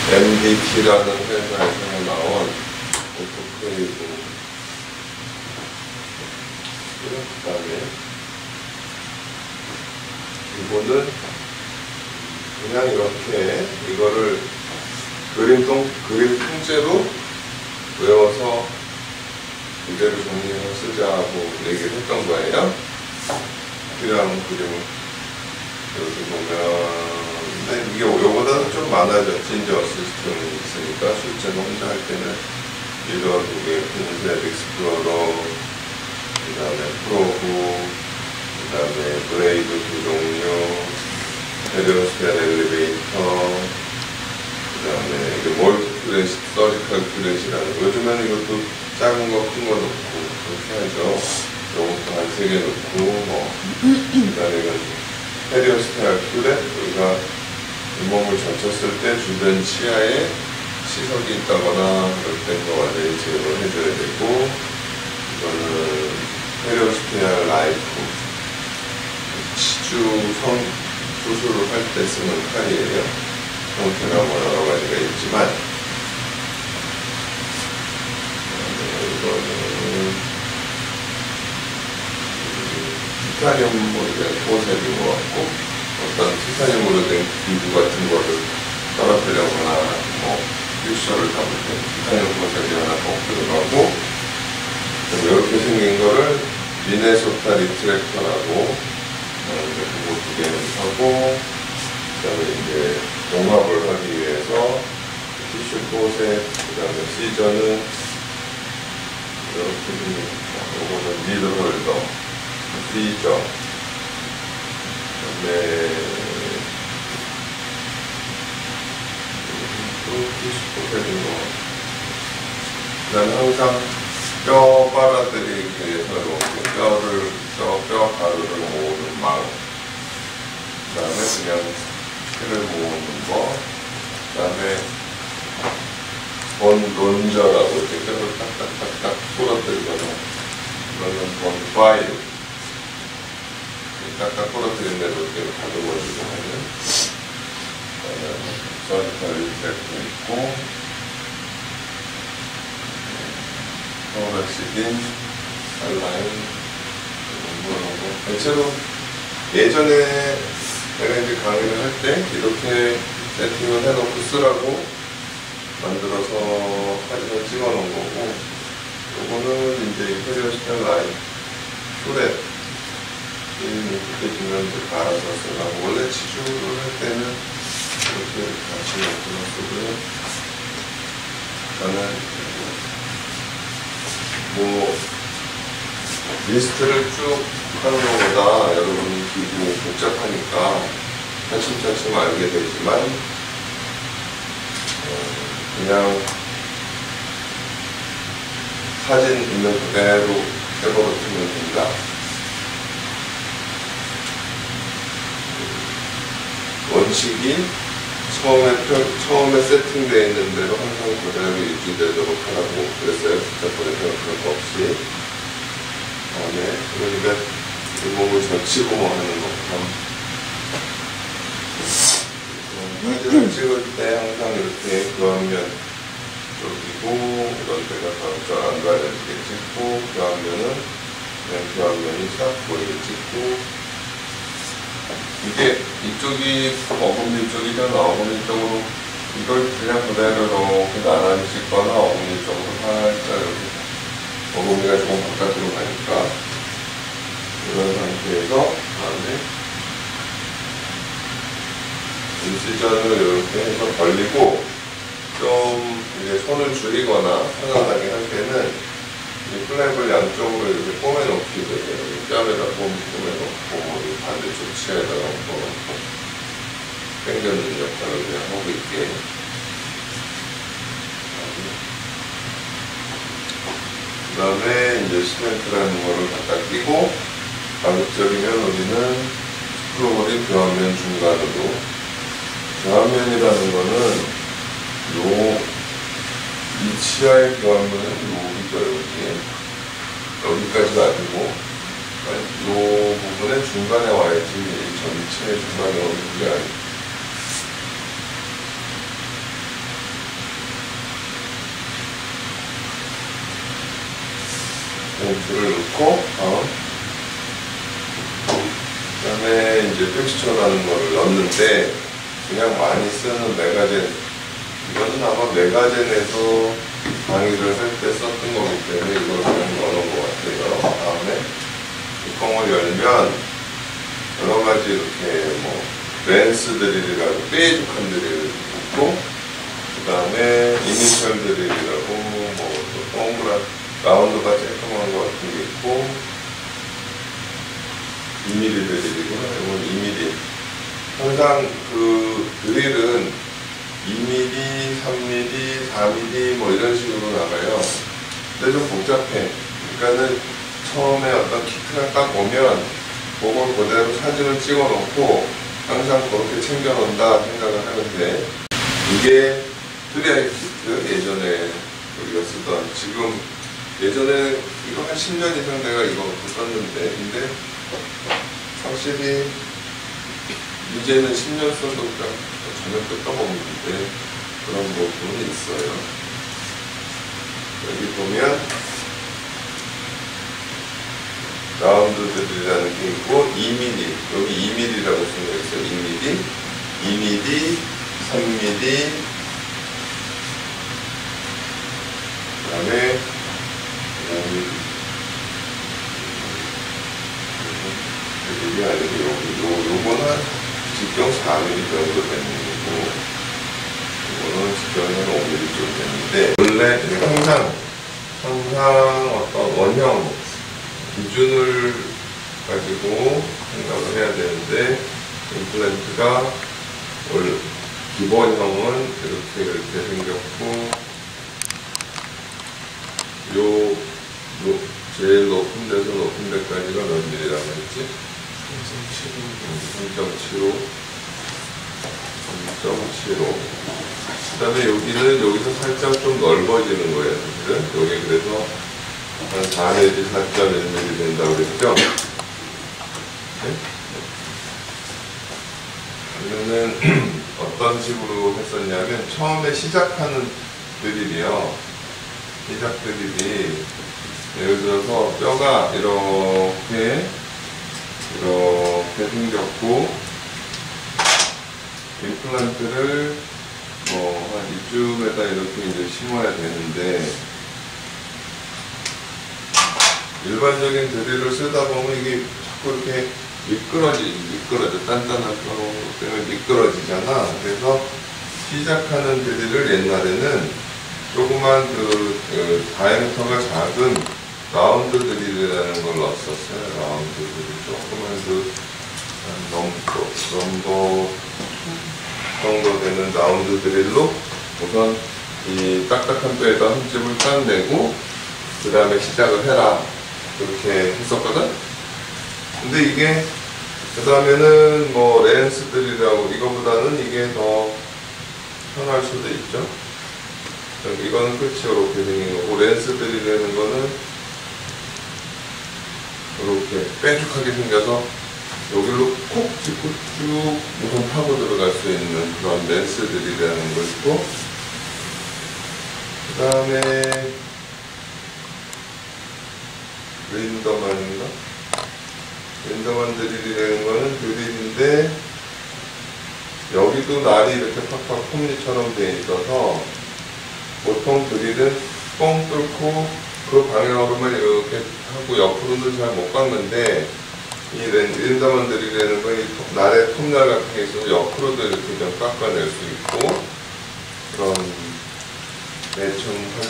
MDT라는 회사에서 나온 오토크레이브. 그 다음에 이거는 그냥 이렇게 이거를 그림 통째로 외워서 이대로 정리해서 쓰자고 얘기를 했던 거예요. 필요한 그림을 이렇게 보면 이게 요거보다는 좀 많아졌지. 이제 시스템이 있으니까 실제로 혼자 할 때는 리더 2개, 인셋 익스플로러, 그 다음에 프로브, 그 다음에 브레이드 2종류, 헤리오스피안 엘리베이터, 그 다음에 이게 멀티플래시, 서지컬 플래시라는 거. 요즘에는 이것도 작은 거, 큰 거 넣고 그렇게 하죠. 요것도 한 3개 넣고, 그 다음에 이건 헤리오스피안 큐렛, 우리가 잇몸을 젖혔을 때 주변 치아에 시석이 있다거나 그럴 때 그거 완전히 제거를 해줘야 되고, 이거는 헤리오스피안 라이프, 치주 수술을 할 때 쓰는 칼이에요. 형태가 뭐 여러 가지가 있지만, 이거는 티타늄으로 된 보색인 것 같고, 어떤 티타늄으로 된 기구 같은 거를 떨어뜨리거나 뭐 퓨처를 담을 때 티타늄 보색이 하나 더 들어가고, 이렇게 생긴 거를 미네소타 리트랙터라고 그거 2개는 하고, 그 다음에 이제 봉합을 하기 위해서 티슈 보색, 그 다음에 시저는 이렇게 생깁니다. 이거는 니드홀더, 시저, 그 다음에 또 티슈 보색인 거. 그 다음에 항상 뼈 빨아들이기 위해서 이렇게 뼈 가루를 모으는 망, 그 다음에 그냥 피를 모으는 거, 그 다음에 론저라고 이렇게 뼈를 딱딱딱딱 부러뜨리거나, 그러면 파일, 딱딱 부러뜨린 대로 이렇게 가져가지고 하는, 서지컬 리트랙도 있고, 프로렉시딘, 살라인, 대체로 예전에 내가 이제 강의를 할 때 이렇게 세팅을 해놓고 쓰라고 만들어서 사진을 찍어 놓은 거고, 요거는 이제 헤리오스피안 라인, 큐렛, 이렇게 주면 이제 갈아서 쓰라고. 원래 치주를 할 때는 이렇게 같이 놓고 쓰고요. 저는 뭐 리스트를 쭉 하는 것보다 여러분이 기구 복잡하니까 차츰차츰 알게 되지만, 그냥 사진 있는 그대로 해버리면 된다. 원칙이 처음에 세팅되어 있는 대로 항상 그대로 유지되도록 하라고 그랬어요. 복잡하게 생각할 거 없이. 다음에 그러니까 잇몸을 젖히고 뭐 하는 것처럼 사진을 찍을 때 항상 이렇게 교환면 쪽이고, 이런 데가 잘 안 가려지게 찍고, 교환면은 그냥 교환면이 싹 보이게 찍고, 이게 이쪽이 어금니 쪽이면 어금니 쪽으로 이걸 그냥 그대로 이렇게 나란히 찍거나 어금니 쪽으로 살짝 이렇게 어금니가 조금 바깥으로 가니까 이런 상태에서 다음에 인시전을 이렇게 해서 벌리고, 좀 이제 손을 줄이거나 편안하게 할 때는 이 플랩을 양쪽으로 이렇게 꼬매놓기 돼요. 뺨에다 꼬매놓고 이 반대쪽 치아에다가 꼬매놓고 당겨는 역할을 그냥 하고 있게. 그 다음에 이제 시멘트라는 거를 갖다 끼고, 가급적이면 우리는 스크롤이 교환면 중간으로, 교환면이라는 거는 이 치아의 교환면은 여기까지가 아니고, 이 부분의 중간에 와야지, 전체의 중간에 오는 게 아니고, 벤트를 넣고, 그 다음에 이제 텍스처라는 거를 넣는데, 그냥 많이 쓰는 메가젠, 이거는 아마 메가젠에서 강의를 할 때 썼던 거기 때문에 이걸 그냥 넣어놓은 것 같아요. 그 다음에 뚜껑을 열면 여러 가지 이렇게 뭐 랜스 드릴이라고 뾰족한 드릴을 있고, 그 다음에 이니셜 드릴이라고 뭐 동그란 라운드가 쬐끄만 거 같은 게 있고, 2mm 드릴이구나. 이건 2mm. 항상 그 드릴은 2mm, 3mm, 4mm 뭐 이런 식으로 나가요. 근데 좀 복잡해. 그러니까는 처음에 어떤 키트가 딱 오면 그걸 그대로 사진을 찍어 놓고 항상 그렇게 챙겨 놓는다 생각을 하는데, 이게 트리아이 키트, 예전에 우리가 쓰던, 지금 예전에 이거 한 10년 이상 내가 이거부터 썼는데, 근데 확실히 이제는 10년 써도 그냥 저녁도 떠먹는데 그런 부분이 있어요. 여기 보면 라운드들이라는 게 있고, 2mm, 여기 2mm라고 쓴 거 있어요. 2mm, 2mm, 3mm, 그 다음에 5mm. 이게 아니고, 요거는 직경 4mm 정도 되는 거고, 이거는 직경이 한 5mm 정도 되는데, 원래 항상 어떤 원형 기준을 가지고 생각을 해야 되는데, 임플란트가 원래 기본형은 이렇게 생겼고, 제일 높은 데서 높은 데까지가 몇 mm라고 했지? 3.75. 그 다음에 여기는 여기서 살짝 좀 넓어지는 거예요, 사실은. 여기 그래서 한 4 내지 4.1mm 된다고 그랬죠? 네? 그러면은 어떤 식으로 했었냐면, 처음에 시작하는 드릴이요. 시작 드릴이 예를 들어서 뼈가 이렇게 생겼고, 임플란트를 뭐 한 이쯤에다 이렇게 이제 심어야 되는데, 일반적인 드릴을 쓰다 보면 이게 자꾸 이렇게 미끄러져. 단단한 뼈 때문에 미끄러지잖아. 그래서 시작하는 드릴을 옛날에는 조그만 다이아미터가 작은 라운드 드릴이라는 걸 넣었었어요. 라운드 드릴. 조그만 넘버 정도 되는 라운드 드릴로 우선 이 딱딱한 뼈에다 흠집을 딱 내고, 그 다음에 시작을 해라. 그렇게 했었거든? 근데 이게, 그 다음에는 뭐 랜스 드릴이라고, 이거보다는 이게 더 편할 수도 있죠. 이거는 끝이 이렇게 생긴 거고, 랜스 드릴이라는 거는 이렇게 뾰족하게 생겨서 여기로 콕 짚고 쭉 우선 파고 들어갈 수 있는 그런 랜스 드릴이라는 거 있고, 그 다음에 린더만인가? 린더만 드릴이라는 거는 드릴인데, 여기도 날이 이렇게 팍팍 톱니처럼 되어 있어서, 보통 드릴은 뻥 뚫고 그 방향으로만 이렇게 하고 옆으로는 잘 못 깎는데, 이 린더만 드릴이라는 건 이 날에 톱날 같은 게 있어서 옆으로도 이렇게 좀 깎아낼 수 있고, 그런 대충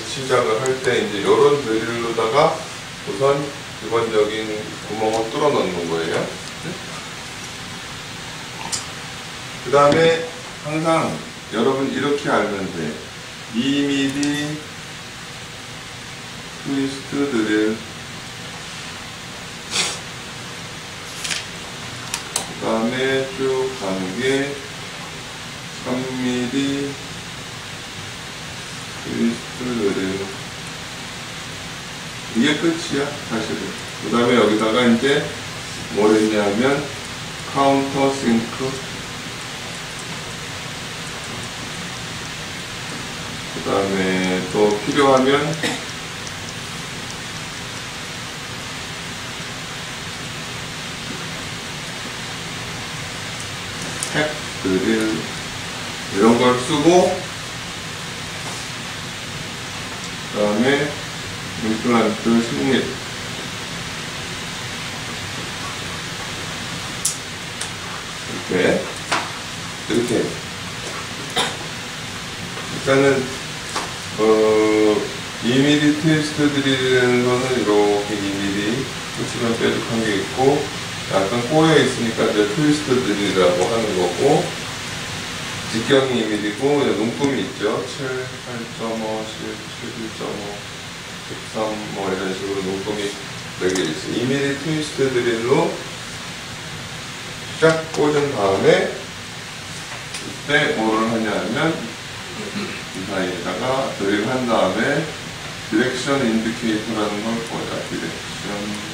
시작을 할 때 이제 이런 드릴로다가 우선 기본적인 구멍을 뚫어 넣는 거예요. 그 다음에 항상 여러분 이렇게 알면 돼. 2mm 트위스트 드릴, 그 다음에 쭉 가는 게 3mm 트위스트 드릴. 이게 끝이야, 사실은. 그 다음에 여기다가 이제 뭘 했냐면 카운터 싱크, 그 다음에 또 필요하면 탭 드릴 이런 걸 쓰고, 그 다음에 임플란트 식립 이렇게 일단은 2mm 트위스트 드리는 거는 이렇게 2mm 끝이면 뾰족한 게 있고, 약간 꼬여 있으니까 이제 트위스트 드릴이라고 하는 거고, 직경이 2mm고 눈금이 있죠. 7, 8.5, 10, 11.5, 13 뭐 이런 식으로 눈금이 4개 있어요. 2mm 트위스트 드릴로 쫙 꽂은 다음에 이때 뭐를 하냐면 이 사이에다가 드릴 한 다음에 디렉션 인디케이터라는 걸 꽂아. 디렉션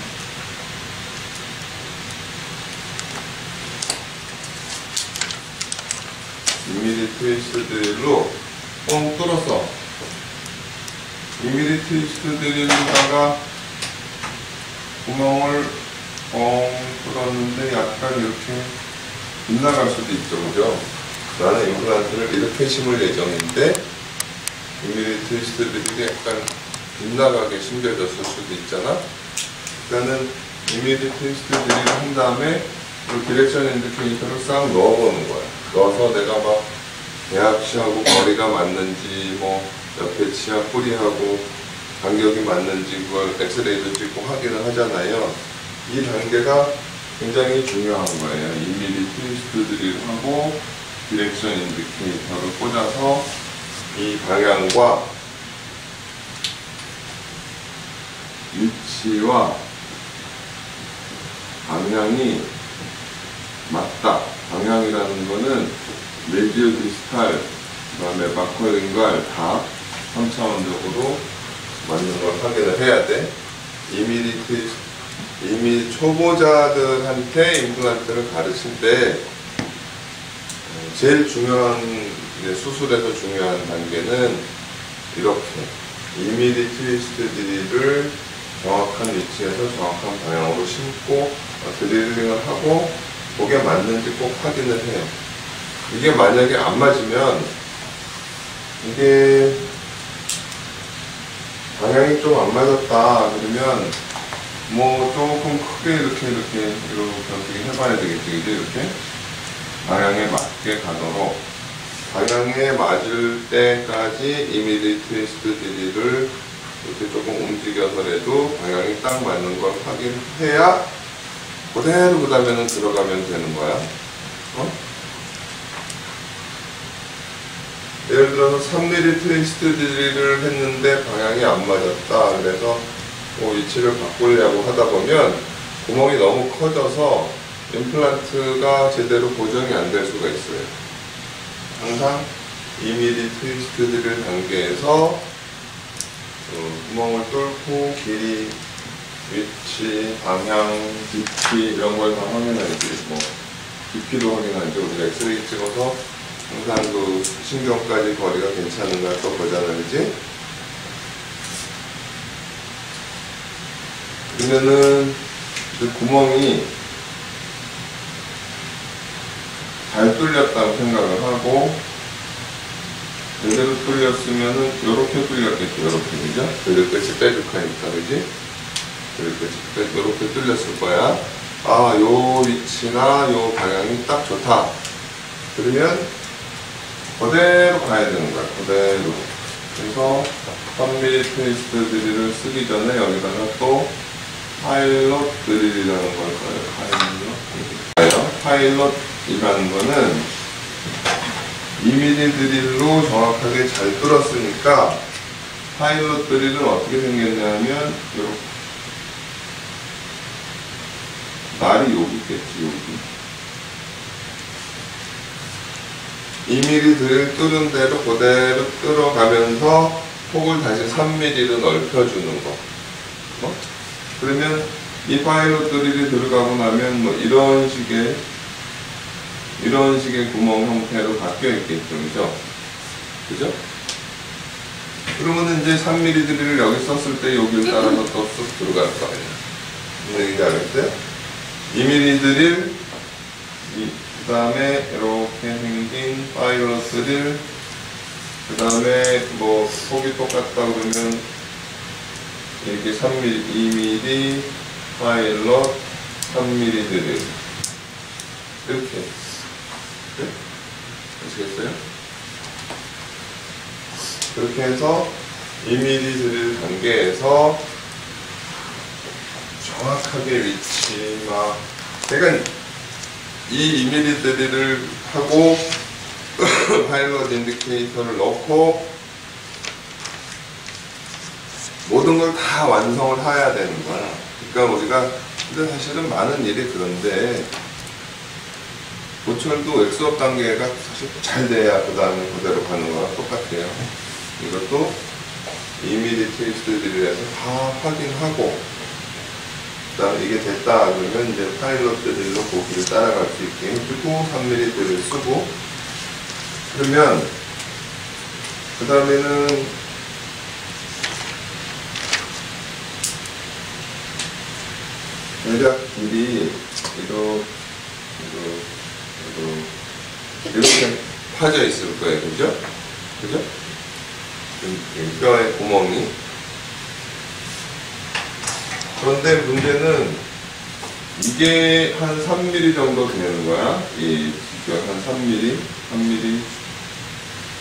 2mm 트위스트 드릴로 뻥 뚫었어. 2mm 트위스트 드릴로다가 구멍을 뻥 뚫었는데 약간 이렇게 빗나갈 수도 있죠, 그죠? 나는 임플란트를 이렇게 심을 예정인데 2mm 트위스트 드릴이 약간 빗나가게 심겨졌을 수도 있잖아. 일단은 2mm 트위스트 드릴을 한 다음에 그 디렉션 인디케이터를 싹 넣어보는 거야. 넣어서 내가 막 대합치하고 거리가 맞는지, 뭐 옆에 치아 뿌리하고 간격이 맞는지 그걸 엑스레이도 찍고 확인을 하잖아요. 이 단계가 굉장히 중요한 거예요. 2mm 트위스트 드릴하고 디렉션 인디케이터를 꽂아서 이 방향과 위치와 방향이 맞다. 방향이라는 거는 레지오 디스탈, 그 다음에 마커링갈 다 3차원적으로 맞는 걸 확인을 해야 돼. 2mm 트위스트, 이미 초보자들한테 임플란트를 가르칠 때 제일 중요한, 수술에서 중요한 단계는 이렇게 2mm 트위스트 드릴을 정확한 위치에서 정확한 방향으로 심고 드릴링을 하고 그게 맞는지 꼭 확인을 해요. 이게 만약에 안 맞으면 이게 방향이 좀 안 맞았다 그러면 뭐 조금 크게 이렇게 어떻게 해봐야 되겠지. 이렇게 방향에 맞게 가도록, 방향에 맞을 때까지 2mm 트위스트 드릴을 이렇게 조금 움직여서라도 방향이 딱 맞는 걸 확인해야 그대로 그 다음에는 들어가면 되는 거야. 예를 들어서 3mm 트위스트 드릴을 했는데 방향이 안 맞았다. 그래서 위치를 바꾸려고 하다 보면 구멍이 너무 커져서 임플란트가 제대로 고정이 안 될 수가 있어요. 항상 2mm 트위스트 드릴 단계에서 구멍을 뚫고 길이, 위치, 방향, 깊이 이런 걸 다 확인하지. 뭐 깊이도 확인하죠. 우리가 엑스레이 찍어서 항상 그 신경까지 거리가 괜찮은가 또 보잖아, 그지? 그러면은 그 구멍이 잘 뚫렸다고 생각을 하고, 제대로 뚫렸으면은 요렇게 뚫렸겠죠. 요렇게, 그죠? 드릴 끝이 빼죽하니까, 그지? 드릴 끝이 요렇게 뚫렸을 거야. 아, 요 위치나 요 방향이 딱 좋다. 그러면 그대로 가야 되는 거야. 그대로. 그래서 3mm 트위스트 드릴을 쓰기 전에 여기다가 또 파일럿 드릴이라는 걸 써요. 파일럿이라는 거는 2mm 드릴로 정확하게 잘 뚫었으니까 파일럿 드릴은 어떻게 생겼냐면 이렇게 날이 여기 있겠지. 여기 2mm 드릴 뚫은 대로 그대로 뚫어가면서 폭을 다시 3mm로 넓혀주는 거. 그러면 이 파일럿 드릴이 들어가고 나면 뭐 이런 식의 구멍 형태로 바뀌어 있겠죠. 그죠? 그죠? 그러면 이제 3mm 드릴을 여기 썼을 때 여기를 따라서 또 쑥 들어갈 거 아니야. 무슨 얘기인지 알겠어요? 2mm 드릴, 그 다음에 이렇게 생긴 파일럿 드릴, 그 다음에 뭐 폭이 똑같다 그러면 이렇게 3mm, 2mm 파일럿, 3mm 드릴 이렇게. 네? 아시겠어요? 그렇게 해서 2mm 드릴 단계에서 정확하게 위치 막 그러니까 이 2mm 드릴을 하고 파일럿 인디케이터를 넣고 모든 걸 다 완성을 해야 되는 거야. 그러니까 우리가 근데 사실은 많은 일이 그런데 보철도 엑스업 단계가 사실 잘 돼야 그 다음에 그대로 가는 거랑 똑같아요. 이것도 2mm 트위스트 드릴에서 다 확인하고 그 다음에 이게 됐다 그러면 이제 파일럿 드릴로 고기를 따라갈 수 있게 해주고 3mm 드릴 쓰고 그러면 그 다음에는 대략 길이 이렇게 파져 있을 거예요. 그죠? 그죠? 뼈의 구멍이. 그런데 문제는 이게 한 3mm 정도 되는 거야. 이 한 3mm.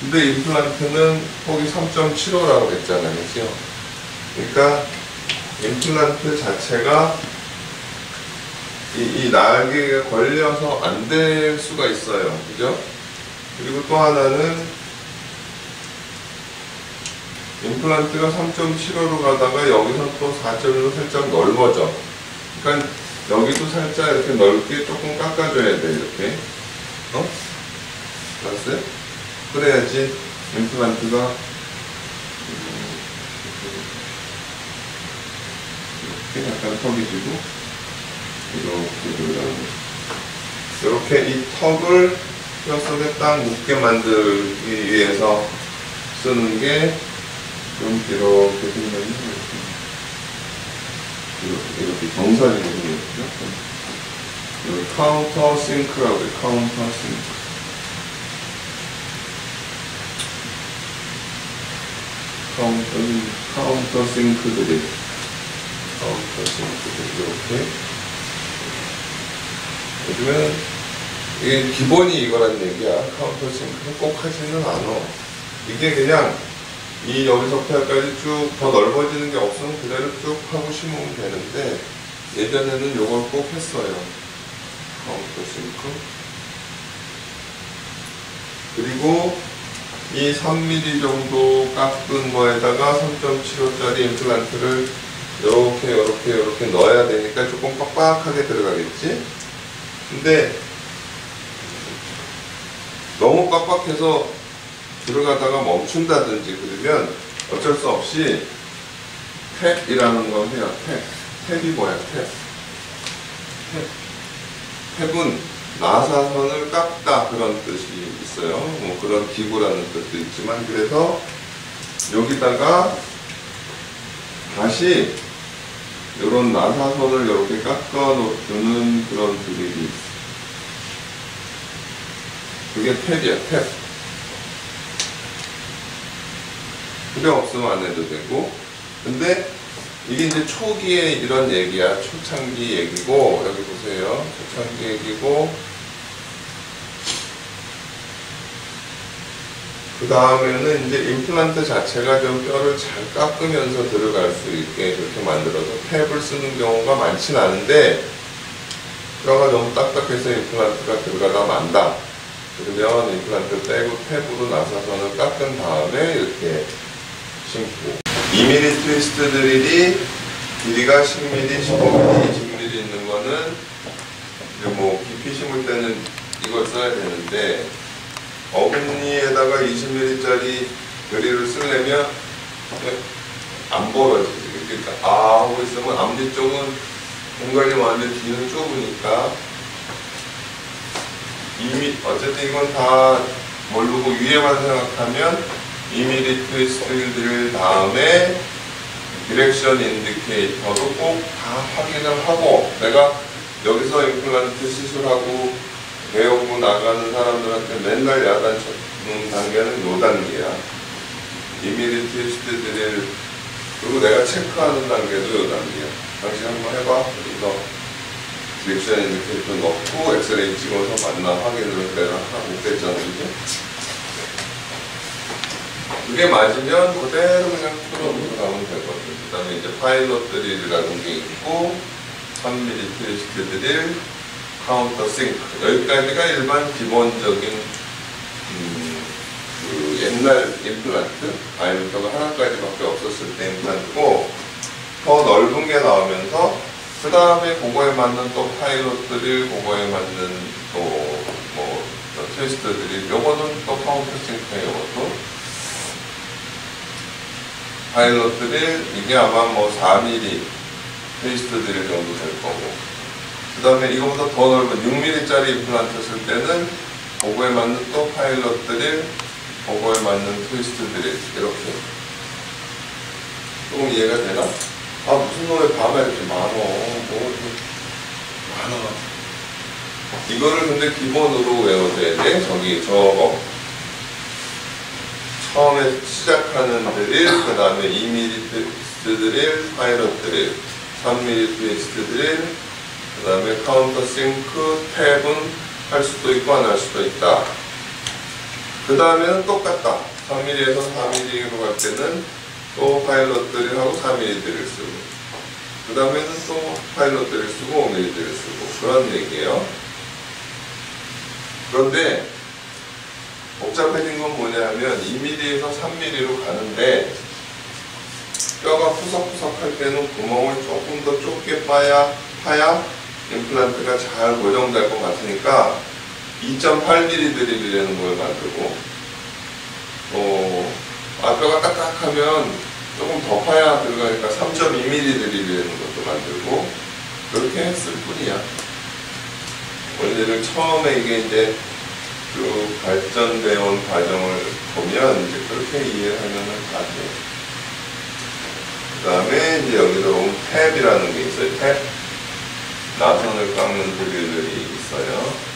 근데 임플란트는 폭이 3.75라고 했잖아요. 그죠? 그러니까 임플란트 자체가 이 날개가 걸려서 안 될 수가 있어요. 그죠? 그리고 또 하나는 임플란트가 3.75로 가다가 여기서 또 4.1로 살짝 넓어져. 그러니까 여기도 살짝 이렇게 넓게 조금 깎아줘야 돼. 이렇게. 알았어요? 그래야지 임플란트가 이렇게 약간 턱이 지고 이렇게 들어가는 이렇게 이 턱을 뼈 속에 딱 묻게 만들기 위해서 쓰는 게 좀 이렇게 생각이 이렇게 정사리로 생겼죠. 여기 카운터 싱크라고 해요. 카운터 싱크. 카운터 싱크들이 이렇게 요즘에는 이게 기본이 이거란 얘기야. 카운터 싱크는 꼭 하지는 않아. 이게 그냥 이 여기서부터까지 쭉 더 넓어지는 게 없으면 그대로 쭉 하고 심으면 되는데 예전에는 요걸 꼭 했어요. 카운터 싱크. 그리고 이 3mm 정도 깎은 거에다가 3.75짜리 임플란트를 이렇게 넣어야 되니까 조금 빡빡하게 들어가겠지? 근데 너무 빡빡해서 들어가다가 멈춘다든지 그러면 어쩔 수 없이 탭이라는 걸 해요. 탭이 뭐야? 탭은 나사선을 깎다 그런 뜻이 있어요. 뭐 그런 기구라는 뜻도 있지만 그래서 여기다가 다시 이런 나사선을 이렇게 깎아주는 그런 드릴이 있어. 그게 탭이야. 탭. 그게 없으면 안 해도 되고. 근데 이게 이제 초기에 이런 얘기야. 초창기 얘기고, 여기 보세요. 초창기 얘기고, 그 다음에는 이제 임플란트 자체가 좀 뼈를 잘 깎으면서 들어갈 수 있게 그렇게 만들어서 탭을 쓰는 경우가 많진 않은데, 뼈가 너무 딱딱해서 임플란트가 들어가다 만다. 그러면 임플란트 빼고 탭으로 나사선을 깎은 다음에 이렇게 심고 2mm 트위스트 드릴이 길이가 10mm, 15mm, 20mm 있는 거는 이제 뭐 깊이 심을 때는 이걸 써야 되는데 어금니에다가 20mm짜리 드릴을 쓰려면 안 벌어지지. 그러니까 하고 있으면 앞니 쪽은 공간이 많은데 뒤는 좁으니까 이미 어쨌든 이건 다 모르고 위에만 생각하면 2mm 트위스트를 들인 다음에 디렉션 인디케이터도 꼭 다 확인을 하고 내가 여기서 임플란트 시술하고 배우고 나가는 사람들한테 맨날 야단치는 단계는 요 단계야. 이미리 트위스트 드릴, 그리고 내가 체크하는 단계도 요 단계야. 당신 한번 해봐. 그래서 디렉션 인디케이터 넣고 엑스레이 찍어서 맞나 확인을 내가 하고 그랬잖아. 그죠? 그게 맞으면 그대로 그냥 풀어보고 가면 되거든. 그 다음에 이제 파일럿 드릴이라는 게 있고 3mm 트위스트 드릴, 카운터 싱크, 여기까지가 일반 기본적인 그 옛날 임플란트, 다이어터가 하나까지밖에 없었을 때 임플란트고, 더 넓은 게 나오면서 그 다음에 그거에 맞는 또 파일럿 드릴, 그거에 맞는 또 뭐 트위스트 드릴, 요거는 또 카운터 싱크예요. 요것도 파일럿 드릴, 이게 아마 뭐 4mm 트위스트 드릴 정도 될 거고, 그 다음에 이거보다 더 넓은 6mm짜리 임플란트 쓸 때는 그거에 맞는 또 파일럿 드릴, 그거에 맞는 트위스트 드릴, 이렇게. 조금 이해가 되나? 아, 무슨 놈의 바가 이렇게 많어. 뭐 많아. 이거를 근데 기본으로 외워줘야 돼. 저기 저거 처음에 시작하는 드릴, 그 다음에 2mm 트위스트 드릴, 파일럿 드릴, 3mm 트위스트 드릴, 그 다음에 카운터 싱크, 탭은 할 수도 있고 안 할 수도 있다. 그 다음에는 똑같다. 3mm에서 4mm로 갈 때는 또 파일럿 드릴하고 4mm 드릴 쓰고, 그 다음에는 또 파일럿 드릴 쓰고 5mm 드릴 쓰고, 그런 얘기예요. 그런데 복잡해진 건 뭐냐 하면 2mm에서 3mm로 가는데 뼈가 푸석푸석할 때는 구멍을 조금 더 좁게 파야 임플란트가 잘 고정될 것 같으니까 2.8mm 드립이라는 걸 만들고, 뼈가 딱딱하면 조금 더 파야 들어가니까 3.2mm 드립이라는 것도 만들고, 그렇게 했을 뿐이야. 원리를 처음에 이게 이제 쭉 발전되어 온 과정을 보면 이제 그렇게 이해하면 다 돼. 그 다음에 이제 여기서 보면 탭이라는 게 있어요. 탭. 나선을 깎는 드릴들이 있어요.